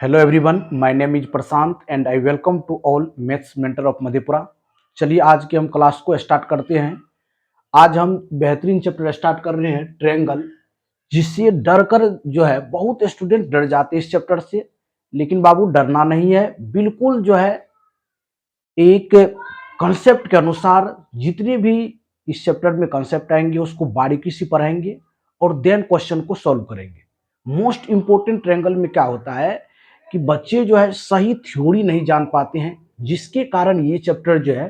Hello everyone, my name is Prashant and I welcome to all maths mentor of Madhepura. चलिए आज के हम class को स्टार्ट करते हैं। आज हम बेहतरीन चैप्टर स्टार्ट कर रहे हैं ट्रायंगल, जिससे डर कर जो है बहुत स्टूडेंट डर जाते हैं इस चैप्टर से। लेकिन बाबू डरना नहीं है, बिल्कुल जो है एक कॉन्सेप्ट के अनुसार जितने भी इस चैप्टर में कॉन्सेप्ट आएंगे उसको बारीकी से पढ़ाएंगे और देन क्वेश्चन को सॉल्व करेंगे। मोस्ट इंपॉर्टेंट ट्रायंगल में क्या होता है कि बच्चे जो है सही थ्योरी नहीं जान पाते हैं, जिसके कारण ये चैप्टर जो है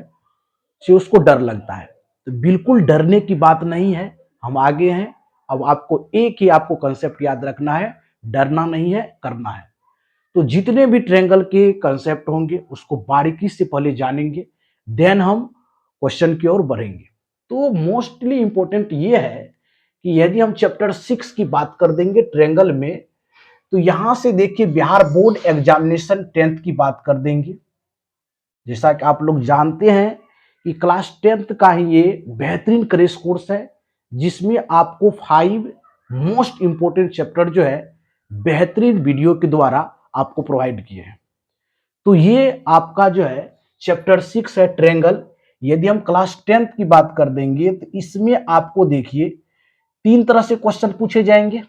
से उसको डर लगता है। तो बिल्कुल डरने की बात नहीं है, हम आगे हैं। अब आपको एक ही आपको कॉन्सेप्ट याद रखना है, डरना नहीं है, करना है। तो जितने भी ट्रायंगल के कंसेप्ट होंगे उसको बारीकी से पहले जानेंगे, देन हम क्वेश्चन की ओर बढ़ेंगे। तो मोस्टली इंपॉर्टेंट ये है कि यदि हम चैप्टर 6 की बात कर देंगे ट्रायंगल में, तो यहां से देखिए बिहार बोर्ड एग्जामिनेशन 10th की बात कर देंगे। जैसा कि आप लोग जानते हैं कि क्लास 10th का ही ये बेहतरीन क्रैश कोर्स है, जिसमें आपको 5 मोस्ट इंपोर्टेंट चैप्टर जो है बेहतरीन वीडियो के द्वारा आपको प्रोवाइड किए हैं। तो ये आपका जो है चैप्टर 6 है ट्रायंगल। यदि हम क्लास 10th की बात कर देंगे तो इसमें आपको देखिए 3 तरह से क्वेश्चन पूछे जाएंगे।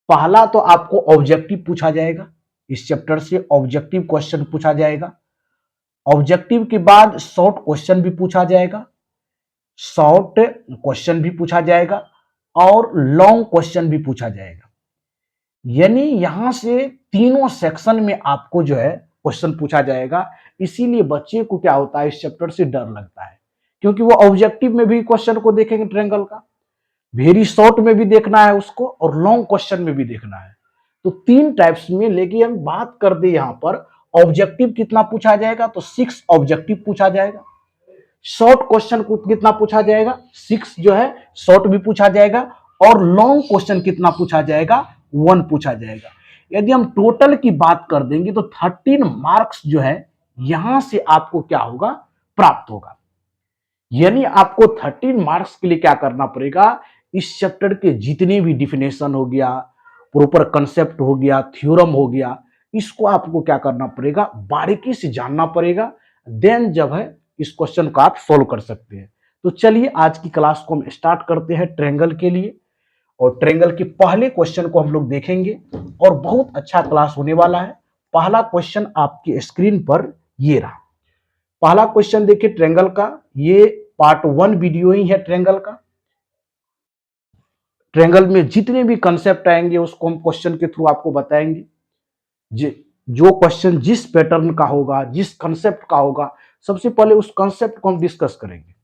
पहला तो आपको ऑब्जेक्टिव पूछा जाएगा, इस चैप्टर से ऑब्जेक्टिव क्वेश्चन पूछा जाएगा। ऑब्जेक्टिव के बाद शॉर्ट क्वेश्चन भी पूछा जाएगा, शॉर्ट क्वेश्चन भी पूछा जाएगा और लॉन्ग क्वेश्चन भी पूछा जाएगा। यानी यहां से तीनों सेक्शन में आपको जो है क्वेश्चन पूछा जाएगा। इसीलिए बच्चे को क्या होता है इस चैप्टर से डर लगता है, क्योंकि वो ऑब्जेक्टिव में भी क्वेश्चन को देखेंगे ट्रायंगल का, वेरी शॉर्ट में भी देखना है उसको और लॉन्ग क्वेश्चन में भी देखना है। तो 3 टाइप्स में। लेकिन हम बात कर दे यहाँ पर ऑब्जेक्टिव कितना पूछा जाएगा, तो 6 ऑब्जेक्टिव पूछा जाएगा। शॉर्ट क्वेश्चन को कितना पूछा जाएगा, 6 जो है शॉर्ट भी पूछा जाएगा और लॉन्ग क्वेश्चन कितना पूछा जाएगा, 1 पूछा जाएगा। यदि हम टोटल की बात कर देंगे तो 13 मार्क्स जो है यहां से आपको क्या होगा, प्राप्त होगा। यानी आपको 13 मार्क्स के लिए क्या करना पड़ेगा, इस चैप्टर के जितने भी डिफिनेशन हो गया, प्रॉपर कंसेप्ट हो गया, थ्योरम हो गया, इसको आपको क्या करना पड़ेगा, बारीकी से जानना पड़ेगा। देन जब है इस क्वेश्चन को आप सोल्व कर सकते हैं। तो चलिए आज की क्लास को हम स्टार्ट करते हैं ट्रायंगल के लिए। और ट्रायंगल के पहले क्वेश्चन को हम लोग देखेंगे और बहुत अच्छा क्लास होने वाला है। पहला क्वेश्चन आपकी स्क्रीन पर ये रहा। पहला क्वेश्चन देखिए ट्रायंगल का, ये पार्ट 1 वीडियो ही है ट्रायंगल का। ट्रायंगल में जितने भी कंसेप्ट आएंगे उसको हम क्वेश्चन के थ्रू आपको बताएंगे। जो क्वेश्चन जिस पैटर्न का होगा, जिस कंसेप्ट का होगा, सबसे पहले उस कंसेप्ट को हम डिस्कस करेंगे,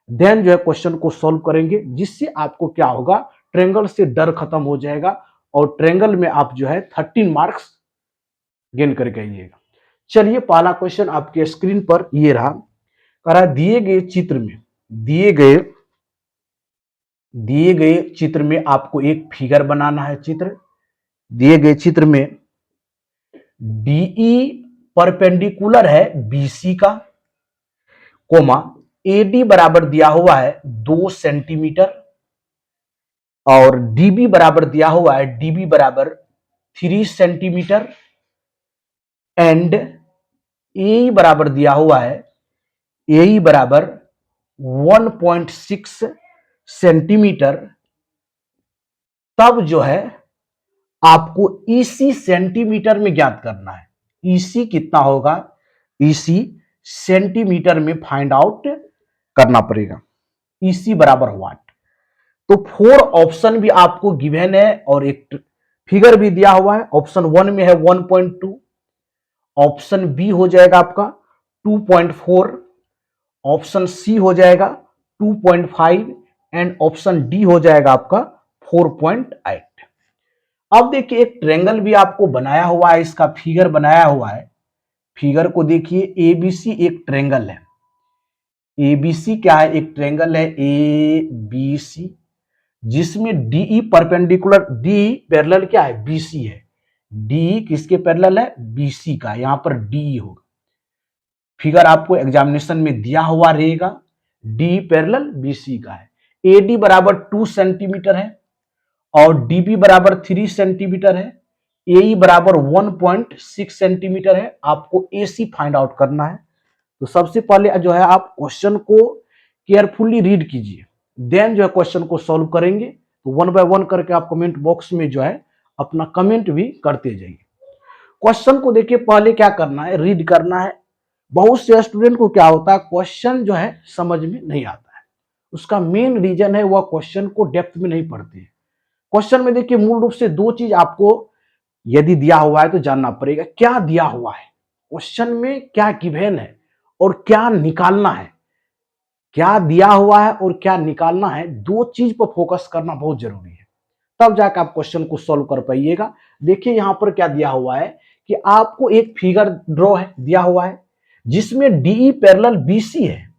देन जो है क्वेश्चन को सॉल्व करेंगे, जिससे आपको क्या होगा, ट्रायंगल से डर खत्म हो जाएगा और ट्रायंगल में आप जो है 13 मार्क्स गेन करके आइएगा। चलिए पहला क्वेश्चन आपके स्क्रीन पर ये रहा। कह रहा दिए गए चित्र में, दिए गए चित्र में आपको एक फिगर बनाना है। चित्र दिए गए चित्र में डीई परपेंडिकुलर है बीसी का, कोमा एडी बराबर दिया हुआ है 2 सेंटीमीटर और डीबी बराबर दिया हुआ है, डीबी बराबर 3 सेंटीमीटर एंड ए बराबर दिया हुआ है, ए बराबर 1.6 सेंटीमीटर। तब जो है आपको ईसी सेंटीमीटर में ज्ञात करना है। ईसी कितना होगा, ईसी सेंटीमीटर में फाइंड आउट करना पड़ेगा। ईसी बराबर वाट। तो 4 ऑप्शन भी आपको गिवन है और एक फिगर भी दिया हुआ है। ऑप्शन 1 में है 1.2, ऑप्शन बी हो जाएगा आपका 2.4, ऑप्शन सी हो जाएगा 2.5 एंड ऑप्शन डी हो जाएगा आपका 4.8। अब देखिए एक ट्रायंगल भी आपको बनाया हुआ है, इसका फिगर बनाया हुआ है। फिगर को देखिए, एबीसी एक ट्रायंगल है। एबीसी क्या है, एक ट्रायंगल है एबीसी, जिसमें डीई परपेंडिकुलर, डी पैरेलल क्या है, बीसी है। डी किसके पैरेलल है, बीसी का, यहां पर डी होगा। फिगर आपको एग्जामिनेशन में दिया हुआ रहेगा, डी पैरेलल बीसी का है। एडी बराबर 2 सेंटीमीटर है और डीबी बराबर 3 सेंटीमीटर है। ए बराबर 1.6 सेंटीमीटर है, आपको AC फाइंड आउट करना है। तो सबसे पहले जो है आप क्वेश्चन को केयरफुली रीड कीजिए, देन जो है क्वेश्चन को सॉल्व करेंगे। तो 1 बाय 1 करके आप कमेंट बॉक्स में जो है अपना कमेंट भी करते जाइए। क्वेश्चन को देखिए, पहले क्या करना है, रीड करना है। बहुत से स्टूडेंट को क्या होता है, क्वेश्चन जो है समझ में नहीं आता है। उसका मेन रीजन है वह क्वेश्चन को डेप्थ में नहीं पढ़ते हैं। क्वेश्चन में देखिए मूल रूप से दो चीज आपको यदि दिया हुआ है तो जानना पड़ेगा, क्या दिया हुआ है, क्वेश्चन में क्या गिवन है और क्या निकालना है। क्या दिया हुआ है और क्या निकालना है, दो चीज पर फोकस करना बहुत जरूरी है, तब जाकर आप क्वेश्चन को सॉल्व कर पाइएगा। देखिए यहां पर क्या दिया हुआ है कि आपको एक फिगर ड्रॉ है दिया हुआ है जिसमें डीई पैरेलल बीसी है।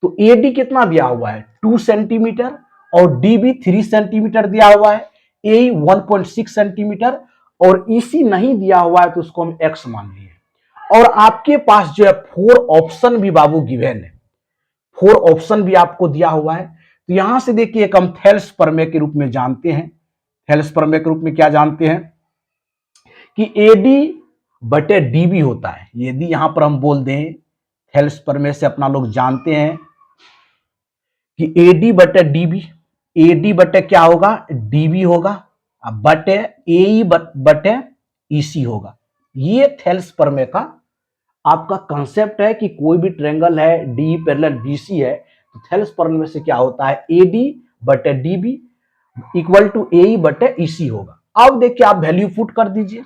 तो एडी कितना दिया हुआ है, 2 सेंटीमीटर, और डीबी 3 सेंटीमीटर दिया हुआ है, ए 1.6 सेंटीमीटर, और ईसी नहीं दिया हुआ है तो उसको हम एक्स मान लिए। और आपके पास जो है 4 ऑप्शन भी बाबू गिवन है, 4 ऑप्शन भी आपको दिया हुआ है। तो यहां से देखिए एक हम थेल्स प्रमेय के रूप में जानते हैं, थेल्स प्रमेय के रूप में क्या जानते हैं कि एडी बटे डीबी होता है। यदि यहां पर हम बोल दें, थेल्स प्रमेय से अपना लोग जानते हैं कि एडी बटे डीबी, एडी बटे क्या होगा, डीबी होगा, बटे ए बटे ईसी होगा। ये थेल्स प्रमेय का आपका कंसेप्ट है कि कोई भी ट्रायंगल है डी पैरेलल बीसी है तो थेल्स प्रमेय से क्या होता है, एडी बटे डीबी इक्वल टू ए बटे ईसी होगा। अब देखिए आप वैल्यू पुट कर दीजिए,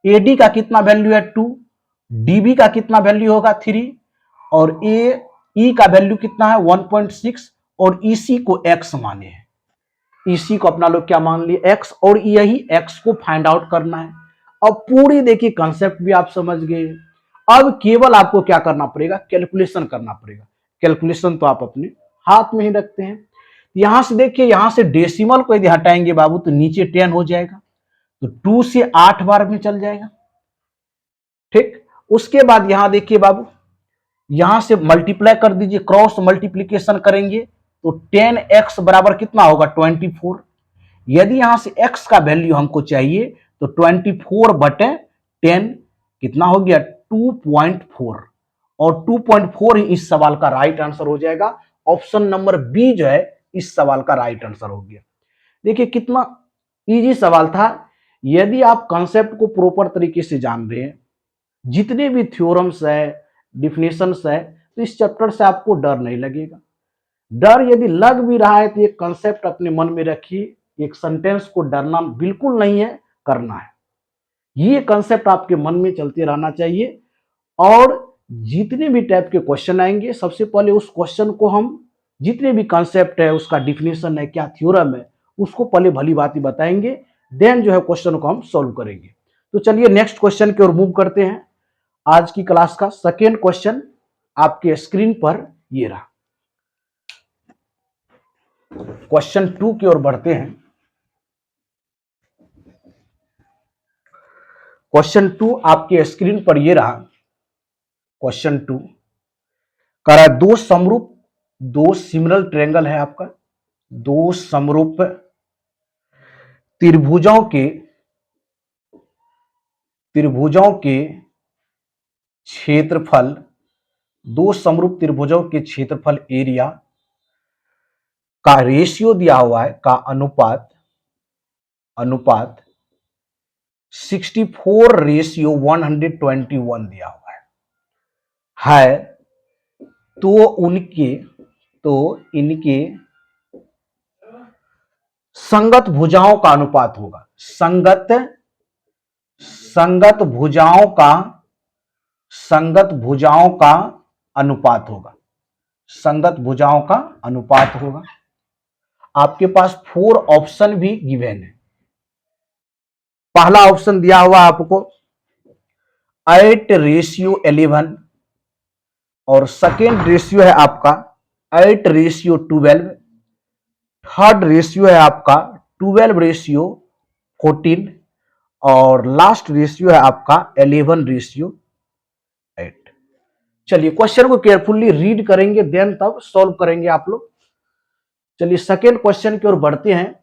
एडी का कितना वैल्यू है 2, डीबी का कितना वैल्यू होगा 3, और ए ई का वैल्यू कितना है 1.6, और ईसी को एक्स माने हैं। ईसी को अपना लोग क्या मान लिए, एक्स, और यही एक्स को फाइंड आउट करना है। अब पूरी देखिए कंसेप्ट भी आप समझ गए। अब केवल आपको क्या करना पड़ेगा, कैलकुलेशन करना पड़ेगा। कैलकुलेशन तो आप अपने हाथ में ही रखते हैं। यहां से देखिए, यहां से डेसिमल को यदि हटाएंगे बाबू तो नीचे 10 हो जाएगा, तो 2 से 8 बार में चल जाएगा। ठीक, उसके बाद यहां देखिए बाबू, यहां से मल्टीप्लाई कर दीजिए, क्रॉस मल्टीप्लीकेशन करेंगे तो 10x बराबर कितना होगा 24। यदि यहां से x का वैल्यू हमको चाहिए तो 24 बटे 10 कितना हो गया 2.4, और 2.4 ही इस सवाल का राइट आंसर हो जाएगा। ऑप्शन नंबर बी जो है इस सवाल का राइट आंसर हो गया। देखिए कितना इजी सवाल था। यदि आप कंसेप्ट को प्रॉपर तरीके से जान रहे हैं, जितने भी थ्योरम्स है, डिफिनेशंस है, तो इस चैप्टर से आपको डर नहीं लगेगा। डर यदि लग भी रहा है तो ये कंसेप्ट अपने मन में रखिए, एक सेंटेंस को डरना बिल्कुल नहीं है, करना है। ये कंसेप्ट आपके मन में चलते रहना चाहिए, और जितने भी टाइप के क्वेश्चन आएंगे सबसे पहले उस क्वेश्चन को हम, जितने भी कंसेप्ट है, उसका डिफिनेशन है, क्या थ्योरम है, उसको पहले भली बात ही बताएंगे, देन जो है क्वेश्चन को हम सॉल्व करेंगे। तो चलिए नेक्स्ट क्वेश्चन की ओर मूव करते हैं। आज की क्लास का सेकेंड क्वेश्चन आपके स्क्रीन पर ये रहा। क्वेश्चन 2 की ओर बढ़ते हैं। क्वेश्चन 2 आपके स्क्रीन पर ये रहा। क्वेश्चन 2 कह रहा है दो समरूप, दो सिमिलर ट्रायंगल है आपका, दो समरूप त्रिभुजों के क्षेत्रफल, दो समरूप त्रिभुजों के क्षेत्रफल एरिया का रेशियो दिया हुआ है, का अनुपात 64:121 दिया हुआ है। तो इनके संगत भुजाओं का अनुपात होगा, संगत भुजाओं का अनुपात होगा, संगत भुजाओं का अनुपात होगा। आपके पास 4 ऑप्शन भी गिवन है। पहला ऑप्शन दिया हुआ आपको 8:11, और सेकेंड रेशियो है आपका 8:12, थर्ड रेशियो है आपका 12:14, और लास्ट रेशियो है आपका 11:8। चलिए क्वेश्चन को केयरफुली रीड करेंगे, देन तब सॉल्व करेंगे आप लोग। चलिए सेकेंड क्वेश्चन की ओर बढ़ते हैं।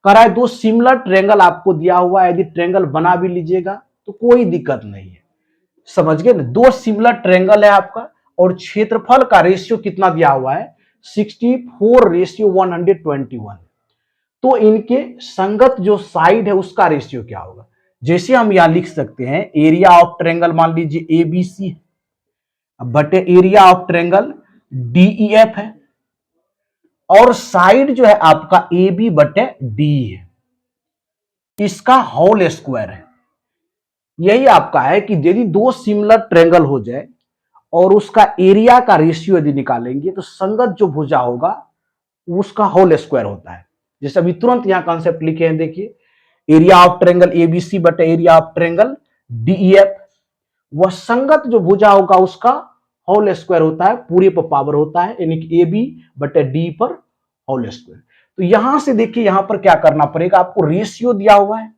कह रहा है दो सिमिलर ट्रायंगल आपको दिया हुआ है, यदि ट्रायंगल बना भी लीजिएगा तो कोई दिक्कत नहीं है। समझ गए ना, दो सिमिलर ट्रायंगल है आपका और क्षेत्रफल का रेशियो कितना दिया हुआ है 64:121। तो इनके संगत जो साइड है उसका रेशियो क्या होगा। जैसे हम यहां लिख सकते हैं एरिया ऑफ ट्रायंगल मान लीजिए एबीसी बटे एरिया ऑफ ट्रायंगल डीईएफ है और साइड जो है आपका ए बी बटे डी है, इसका होल स्क्वायर है। यही आपका है कि यदि दो सिमिलर ट्रायंगल हो जाए और उसका एरिया का रेशियो यदि निकालेंगे तो संगत जो भुजा होगा उसका होल स्क्वायर होता है। जैसे अभी तुरंत यहां कॉन्सेप्ट लिखे हैं, देखिए एरिया ऑफ ट्रायंगल एबीसी बटे एरिया ऑफ ट्रायंगल डीईएफ, वह संगत जो भुजा होगा उसका होल स्क्वायर होता है, पूरे पर पावर होता है, यानी कि ए बी बटे डी पर होल स्क्वायर। तो यहां से देखिए यहां पर क्या करना पड़ेगा, आपको रेशियो दिया हुआ है,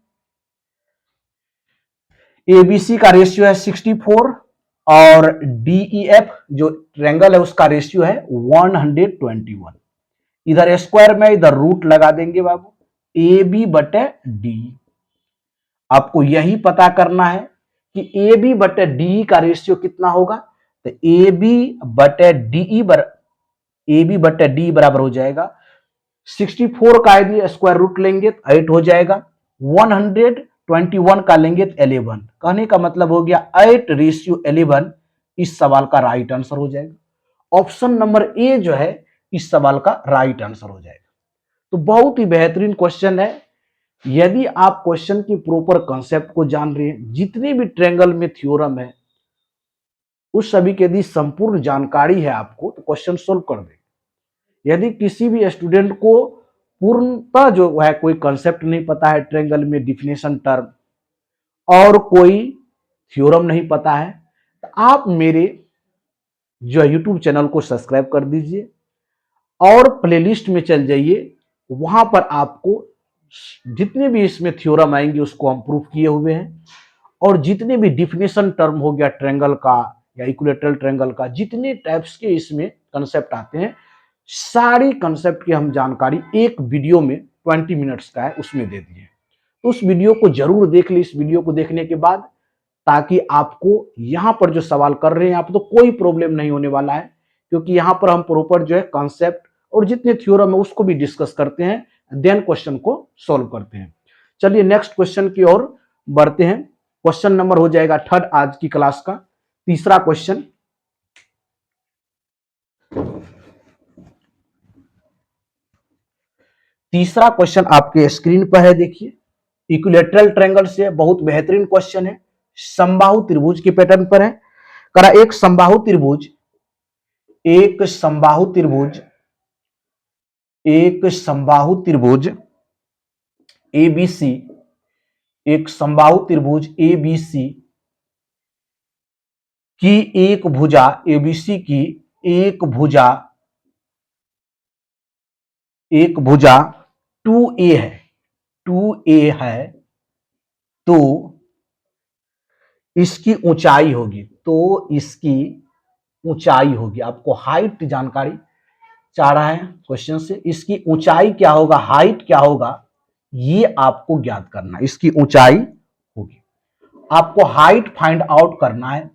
एबीसी का रेशियो है 64 और डीईएफ जो ट्रायंगल है उसका रेशियो है 121। इधर स्क्वायर में इधर रूट लगा देंगे बाबू, ए बी बटे डी। आपको यही पता करना है कि ए बी बटे डी का रेशियो कितना होगा। तो ए बी बटे डी ए बी बटे डी बराबर हो जाएगा 64 का यदि स्क्वायर रूट लेंगे तो 8 हो जाएगा, 121 का लेंगे तो 11। कहने का मतलब हो गया 8:11 इस सवाल का राइट आंसर हो जाएगा। ऑप्शन नंबर ए जो है इस सवाल का राइट आंसर हो जाएगा। तो बहुत ही बेहतरीन क्वेश्चन है। यदि आप क्वेश्चन की प्रॉपर कॉन्सेप्ट को जान रहे हैं, जितने भी ट्रायंगल में थ्योरम है उस सभी की यदि संपूर्ण जानकारी है आपको तो क्वेश्चन सोल्व कर देंगे। यदि किसी भी स्टूडेंट को पूर्णतः जो है कोई कॉन्सेप्ट नहीं पता है ट्रायंगल में, डिफिनेशन टर्म और कोई थ्योरम नहीं पता है, तो आप मेरे जो यूट्यूब चैनल को सब्सक्राइब कर दीजिए और प्लेलिस्ट में चल जाइए। वहां पर आपको जितने भी इसमें थ्योरम आएंगे उसको हम प्रूफ किए हुए हैं, और जितने भी डिफिनेशन टर्म हो गया ट्रायंगल का या इक्विलैटरल ट्रायंगल का, जितने टाइप्स के इसमें कंसेप्ट आते हैं, सारी कंसेप्ट की हम जानकारी एक वीडियो में 20 मिनट्स का है उसमें दे दिए। तो उस वीडियो को जरूर देख ली, इस वीडियो को देखने के बाद, ताकि आपको यहां पर जो सवाल कर रहे हैं आप तो कोई प्रॉब्लम नहीं होने वाला है, क्योंकि यहां पर हम प्रॉपर जो है कॉन्सेप्ट और जितने थ्योरम है उसको भी डिस्कस करते हैं, देन क्वेश्चन को सॉल्व करते हैं। चलिए नेक्स्ट क्वेश्चन की ओर बढ़ते हैं। क्वेश्चन नंबर हो जाएगा 3 आज की क्लास का, तीसरा क्वेश्चन। तीसरा क्वेश्चन आपके स्क्रीन पर है, देखिए इक्विलैटरल ट्रायंगल से बहुत बेहतरीन क्वेश्चन है, समबाहु त्रिभुज के पैटर्न पर है। करा एक समबाहु त्रिभुज एबीसी, एक समबाहु त्रिभुज एबीसी की एक भुजा, एबीसी की एक भुजा 2a है, 2a है, तो इसकी ऊंचाई होगी, आपको हाइट जानकारी चाह रहा है क्वेश्चन से, इसकी ऊंचाई क्या होगा, हाइट क्या होगा, ये आपको ज्ञात करना है। इसकी ऊंचाई होगी, आपको हाइट फाइंड आउट करना है।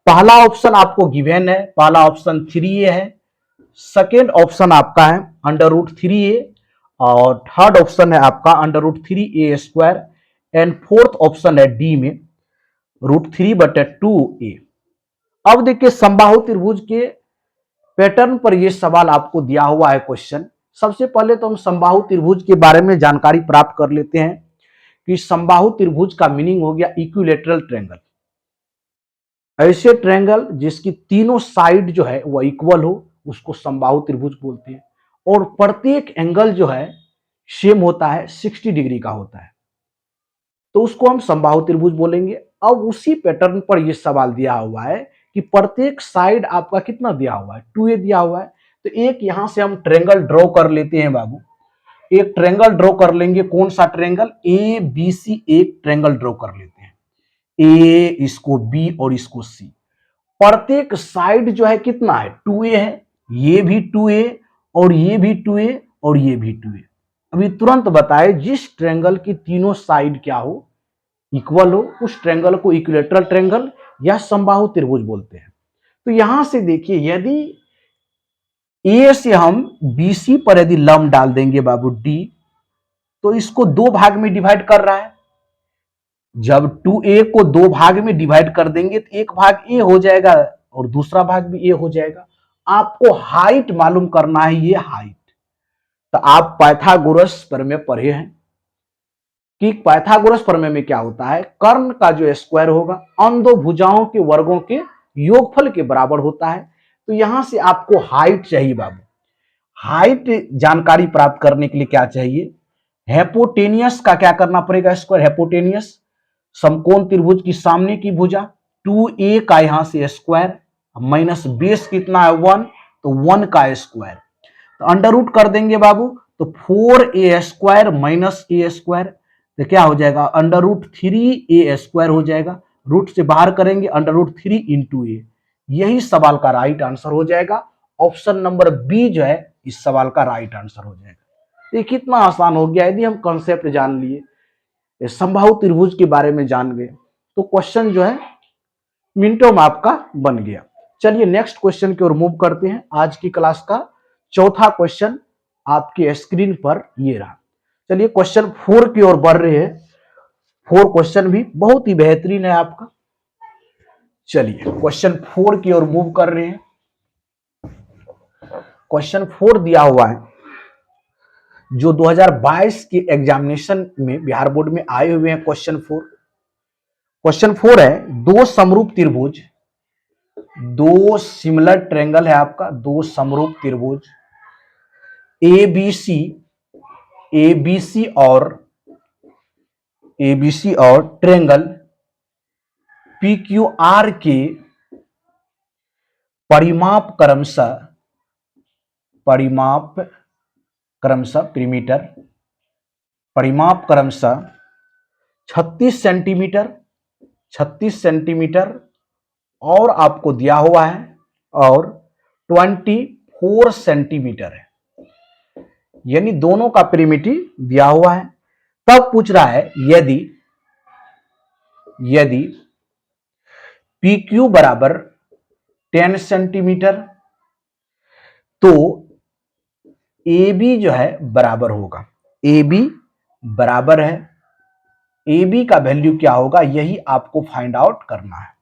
पहला ऑप्शन आपको गिवन है, पहला ऑप्शन 3a है, सेकेंड ऑप्शन आपका है √3a और थर्ड ऑप्शन है आपका √3a² एंड फोर्थ ऑप्शन है डी में √3/2a। अब देखिए समबाहु त्रिभुज के पैटर्न पर यह सवाल आपको दिया हुआ है क्वेश्चन। सबसे पहले तो हम समबाहु त्रिभुज के बारे में जानकारी प्राप्त कर लेते हैं कि समबाहु त्रिभुज का मीनिंग हो गया इक्विलैटरल ट्रायंगल, ऐसे ट्रायंगल जिसकी तीनों साइड जो है वह इक्वल हो उसको समबाहु त्रिभुज बोलते हैं, और प्रत्येक एंगल जो है सेम होता है, 60 डिग्री का होता है, तो उसको हम समबाहु त्रिभुज बोलेंगे। अब उसी पैटर्न पर यह सवाल दिया हुआ है कि प्रत्येक साइड आपका कितना दिया हुआ है, 2a दिया हुआ है, तो एक यहां से हम ट्रायंगल ड्रॉ कर लेते हैं बाबू, एक ट्रायंगल ड्रॉ कर लेंगे। कौन सा ट्रायंगल, ए बी सी, एक ट्रायंगल ड्रॉ कर लेते हैं, ए, इसको बी और इसको सी। प्रत्येक साइड जो है कितना है, 2a है, ये भी 2a और ये भी 2a और ये भी 2a। अभी तुरंत बताए जिस ट्रायंगल की तीनों साइड क्या हो, इक्वल हो, उस ट्रायंगल को इक्विलेटरल ट्रायंगल या समबाहु त्रिभुज बोलते हैं। तो यहां से देखिए, यदि ए से हम बीसी पर यदि लंब डाल देंगे बाबू डी, तो इसको दो भाग में डिवाइड कर रहा है। जब 2a को दो भाग में डिवाइड कर देंगे तो एक भाग ए हो जाएगा और दूसरा भाग भी ए हो जाएगा। आपको हाइट मालूम करना है, ये हाइट। तो आप पाइथागोरस प्रमेय पढ़े हैं कि पाइथागोरस प्रमेय में क्या होता है, कर्ण का जो स्क्वायर होगा उन दो भुजाओं के वर्गों के योगफल के बराबर होता है। तो यहां से आपको हाइट चाहिए बाबू। हाइट जानकारी प्राप्त करने के लिए क्या चाहिए, हेपोटेनियस का क्या करना पड़ेगा, स्क्वायर हेपोटेनियस, समकोण त्रिभुज की सामने की भुजा 2a का यहां से स्क्वायर माइनस बेस कितना है 1, तो 1 का स्क्वायर, तो अंडर रूट कर देंगे बाबू, तो 4a स्क्वायर माइनस ए स्क्वायर, तो क्या हो जाएगा अंडर रूट 3a स्क्वायर हो जाएगा। रूट से बाहर करेंगे अंडर रूट 3 इंटू ए। यही सवाल का राइट आंसर हो जाएगा। ऑप्शन नंबर बी जो है इस सवाल का राइट आंसर हो जाएगा। ये कितना आसान हो गया, यदि हम कंसेप्ट जान लिए, समबाहु त्रिभुज के बारे में जान गए, तो क्वेश्चन जो है मिनटों में आपका बन गया। चलिए नेक्स्ट क्वेश्चन की ओर मूव करते हैं। आज की क्लास का चौथा क्वेश्चन आपके स्क्रीन पर ये रहा। चलिए क्वेश्चन 4 की ओर बढ़ रहे हैं। 4 क्वेश्चन भी बहुत ही बेहतरीन है आपका। चलिए क्वेश्चन 4 की ओर मूव कर रहे हैं। क्वेश्चन 4 दिया हुआ है जो 2022 के एग्जामिनेशन में बिहार बोर्ड में आए हुए हैं। क्वेश्चन 4 है, दो समरूप त्रिभुज, दो सिमिलर ट्रायंगल है आपका, दो समरूप त्रिभुज एबीसी और ट्रायंगल पीक्यूआर के परिमाप क्रमशः परिमाप क्रमशः 36 सेंटीमीटर और आपको दिया हुआ है और 24 सेंटीमीटर है, यानी दोनों का परिमिति दिया हुआ है। तब पूछ रहा है यदि PQ बराबर 10 सेंटीमीटर तो AB जो है बराबर होगा, AB बराबर है, AB का वैल्यू क्या होगा यही आपको फाइंड आउट करना है।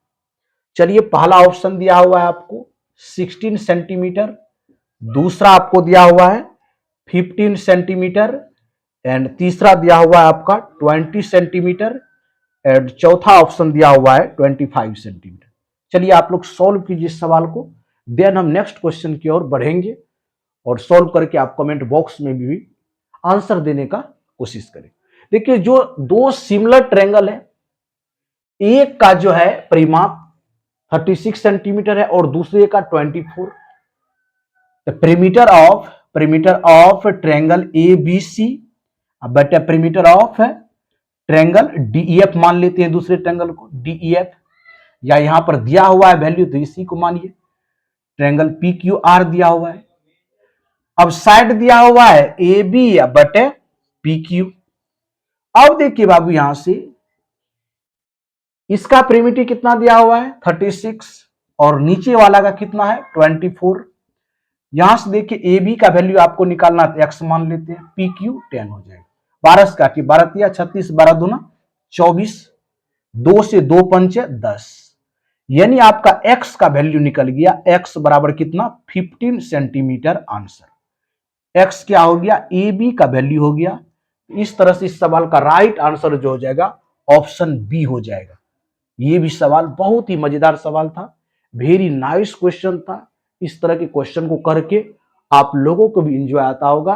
चलिए पहला ऑप्शन दिया हुआ है आपको 16 सेंटीमीटर, दूसरा आपको दिया हुआ है 15 सेंटीमीटर एंड तीसरा दिया हुआ है आपका 20 सेंटीमीटर एंड चौथा ऑप्शन दिया हुआ है 25 सेंटीमीटर। चलिए आप लोग सॉल्व कीजिए इस सवाल को, देन हम नेक्स्ट क्वेश्चन की ओर बढ़ेंगे और सॉल्व करके आप कमेंट बॉक्स में भी आंसर देने का कोशिश करें। देखिए जो दो सिमिलर ट्रायंगल है, एक का जो है परिमाप 36 सेंटीमीटर है और दूसरे का 24। perimeter ऑफ ट्रायंगल ABC बटा perimeter ऑफ ट्रायंगल DEF मान लेते हैं दूसरे ट्रायंगल को DEF, या यहां पर दिया हुआ है वैल्यू तो इसी को मानिए, ट्रायंगल PQR दिया हुआ है। अब साइड दिया हुआ है AB या बटे PQ। अब देखिए बाबू यहां से इसका प्रिमिटिव कितना दिया हुआ है 36 और नीचे वाला का कितना है 24। यहां से देखिए AB का वैल्यू आपको निकालना है, x मान लेते हैं, PQ 10 हो जाएगा। 12 काटिए, 12 36, 12 दूना 24, 2 से 2 पंचे 10, यानी आपका x का वैल्यू निकल गया, x बराबर कितना 15 सेंटीमीटर आंसर। x क्या हो गया AB का वैल्यू हो गया। इस तरह से इस सवाल का राइट आंसर जो हो जाएगा ऑप्शन बी हो जाएगा। ये भी सवाल बहुत ही मजेदार सवाल था, वेरी नाइस क्वेश्चन था। इस तरह के क्वेश्चन को करके आप लोगों को भी इंजॉय आता होगा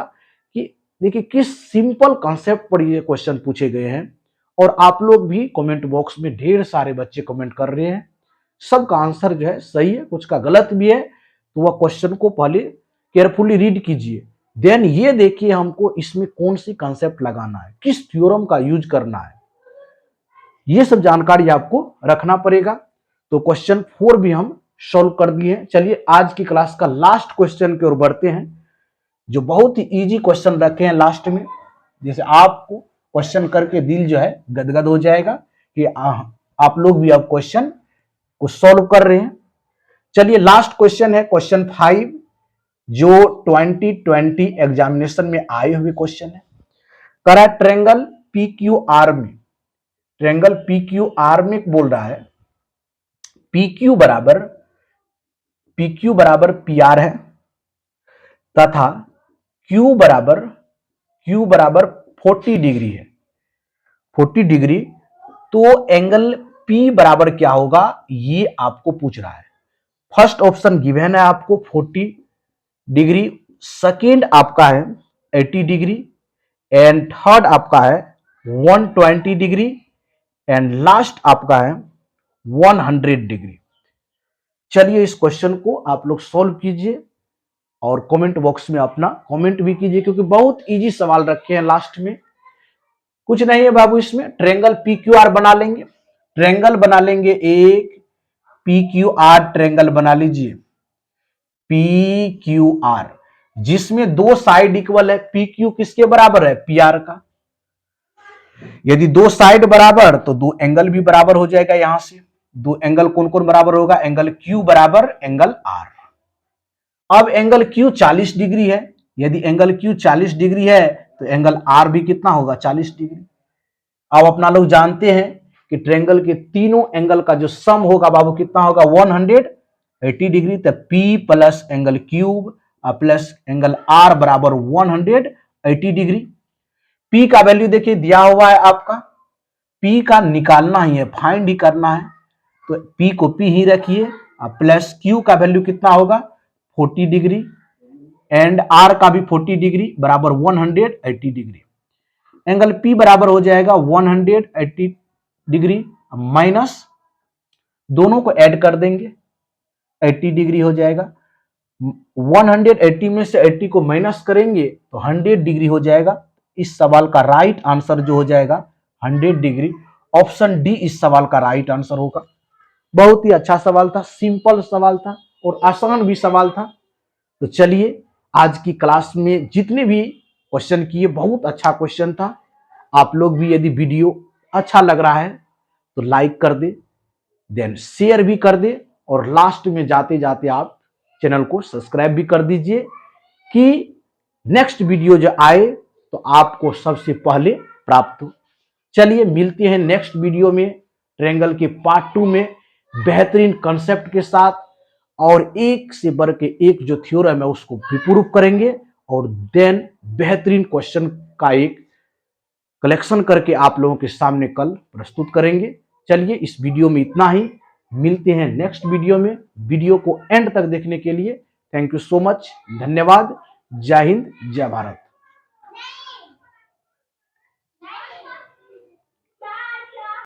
कि देखिए किस सिंपल कॉन्सेप्ट पर ये क्वेश्चन पूछे गए हैं। और आप लोग भी कमेंट बॉक्स में ढेर सारे बच्चे कमेंट कर रहे हैं, सबका आंसर जो है सही है, कुछ का गलत भी है, तो वह क्वेश्चन को पहले केयरफुली रीड कीजिए, देन ये देखिए हमको इसमें कौन सी कॉन्सेप्ट लगाना है, किस थ्योरम का यूज करना है, ये सब जानकारी आपको रखना पड़ेगा। तो क्वेश्चन 4 भी हम सॉल्व कर दिए हैं। चलिए आज की क्लास का लास्ट क्वेश्चन की ओर बढ़ते हैं, जो बहुत ही इजी क्वेश्चन रखे हैं लास्ट में। जैसे आपको क्वेश्चन करके दिल जो है गदगद हो जाएगा कि आप लोग भी अब क्वेश्चन को सॉल्व कर रहे हैं। चलिए लास्ट क्वेश्चन है क्वेश्चन 5, जो 2020 एग्जामिनेशन में आए हुए क्वेश्चन है। करा ट्रेंगल PQR में, ट्रेंगल PQR में बोल रहा है PQ बराबर PR है तथा Q बराबर 40 डिग्री है, 40 डिग्री। तो एंगल P बराबर क्या होगा ये आपको पूछ रहा है। फर्स्ट ऑप्शन गिवन है आपको 40 डिग्री, सेकेंड आपका है 80 डिग्री एंड थर्ड आपका है 120 डिग्री एंड लास्ट आपका है 100 डिग्री। चलिए इस क्वेश्चन को आप लोग सॉल्व कीजिए और कमेंट बॉक्स में अपना कमेंट भी कीजिए, क्योंकि बहुत इजी सवाल रखे हैं लास्ट में। कुछ नहीं है बाबू, इसमें ट्रेंगल PQR बना लेंगे, ट्रेंगल बना लेंगे, एक PQR ट्रेंगल बना लीजिए, PQR जिसमें दो साइड इक्वल है। PQ किसके बराबर है? PR का। यदि दो साइड बराबर तो दो एंगल भी बराबर हो जाएगा। यहां से दो एंगल कौन कौन बराबर होगा? एंगल Q बराबर एंगल R। अब एंगल Q 40 डिग्री है, यदि एंगल Q 40 डिग्री है तो एंगल R भी कितना होगा? 40 डिग्री। अब अपना लोग जानते हैं कि ट्रायंगल के तीनों एंगल का जो सम होगा बाबू कितना होगा? 180 डिग्री। तो P plus angle cube plus angle R बराबर 180 डिग्री। P का वैल्यू देखिए दिया हुआ है आपका, P का निकालना ही है, फाइंड ही करना है, तो P को P ही रखिए। प्लस Q का वैल्यू कितना होगा? 40 डिग्री एंड R का भी 40 डिग्री बराबर 180 डिग्री। एंगल P बराबर हो जाएगा 180 डिग्री माइनस, दोनों को ऐड कर देंगे, 80 डिग्री हो जाएगा। 180 में से 80 को माइनस करेंगे तो 100 डिग्री हो जाएगा। इस सवाल का राइट आंसर जो हो जाएगा 100 डिग्री। ऑप्शन डी इस सवाल का राइट आंसर होगा। बहुत ही अच्छा सवाल था, सिंपल सवाल था और आसान भी सवाल था। तो चलिए आज की क्लास में जितने भी क्वेश्चन किए बहुत अच्छा क्वेश्चन था। आप लोग भी यदि वीडियो अच्छा लग रहा है तो लाइक कर दे, देन शेयर भी कर दे और लास्ट में जाते जाते आप चैनल को सब्सक्राइब भी कर दीजिए कि नेक्स्ट वीडियो जो आए तो आपको सबसे पहले प्राप्त हो। चलिए मिलते हैं नेक्स्ट वीडियो में ट्रायंगल के पार्ट 2 में बेहतरीन कंसेप्ट के साथ, और एक से बढ़ के एक जो थ्योरम है उसको भी प्रूव करेंगे और देन बेहतरीन क्वेश्चन का एक कलेक्शन करके आप लोगों के सामने कल प्रस्तुत करेंगे। चलिए इस वीडियो में इतना ही, मिलते हैं नेक्स्ट वीडियो में। वीडियो को एंड तक देखने के लिए थैंक यू सो मच, धन्यवाद। जय हिंद, जय भारत।